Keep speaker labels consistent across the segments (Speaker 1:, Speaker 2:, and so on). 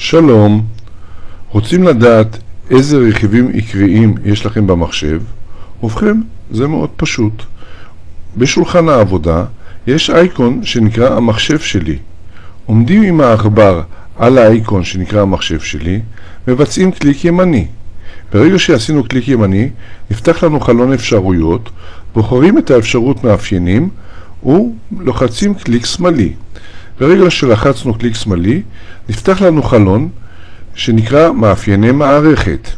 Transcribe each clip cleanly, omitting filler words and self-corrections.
Speaker 1: שלום, רוצים לדעת איזה רכיבים עיקריים יש לכם במחשב? ובכן, זה מאוד פשוט. בשולחן העבודה יש אייקון שנקרא המחשב שלי. עומדים עם העכבר על האייקון שנקרא המחשב שלי, מבצעים קליק ימני. ברגע שעשינו קליק ימני, נפתח לנו חלון אפשרויות, בוחרים את האפשרות מאפיינים ולוחצים קליק שמאלי. ברגע שלחצנו קליק שמאלי, נפתח לנו חלון שנקרא מאפייני מערכת.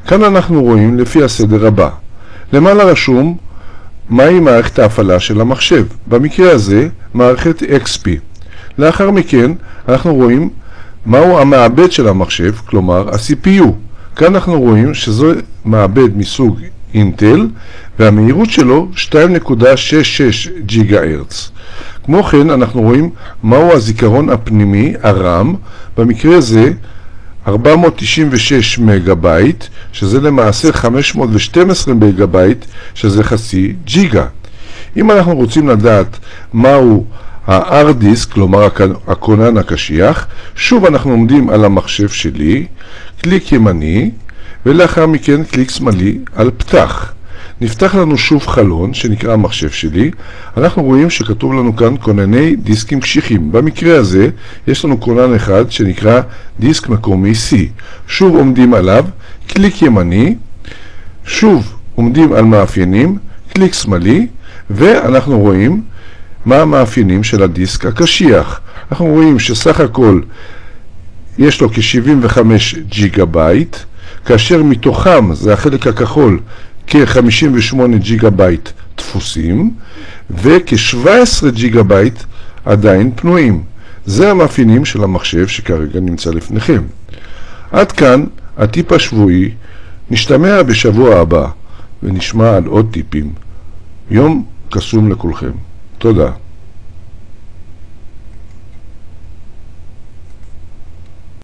Speaker 1: כאן אנחנו רואים לפי הסדר הבא. למעלה רשום מהי מערכת ההפעלה של המחשב. במקרה הזה, מערכת XP. לאחר מכן, אנחנו רואים מהו המעבד של המחשב, כלומר ה-CPU. כאן אנחנו רואים שזו מעבד מסוג אינטל, והמהירות שלו 2.66 GHz. כמו כן, אנחנו רואים מהו הזיכרון הפנימי, הרם, במקרה זה 496 מגה-בייט, שזה למעשה 512 מגה-בייט, שזה חצי ג'יגה. אם אנחנו רוצים לדעת מהו ה-hard disk, כלומר הכונן הקשיח, שוב אנחנו עומדים על המחשב שלי, קליק ימני, ולאחר מכן קליק שמאלי על פתח. נפתח לנו שוב חלון שנקרא המחשב שלי. אנחנו רואים שכתוב לנו כאן כונני דיסקים קשיחים. במקרה הזה יש לנו כונן אחד שנקרא דיסק מקומי C. שוב עומדים עליו, קליק ימני, שוב עומדים על מאפיינים, קליק שמאלי, ואנחנו רואים מה המאפיינים של הדיסק הקשיח. אנחנו רואים שסך הכל יש לו כ-75 ג'יגה-בייט, כאשר מתוכם, זה החלק הכחול, כ-58 ג'יגה-בייט דפוסים, וכ-17 ג'יגה-בייט עדיין פנויים. זה המאפיינים של המחשב שכרגע נמצא לפניכם. עד כאן הטיפ השבועי. נשתמע בשבוע הבא ונשמע על עוד טיפים. יום קסום לכולכם. תודה.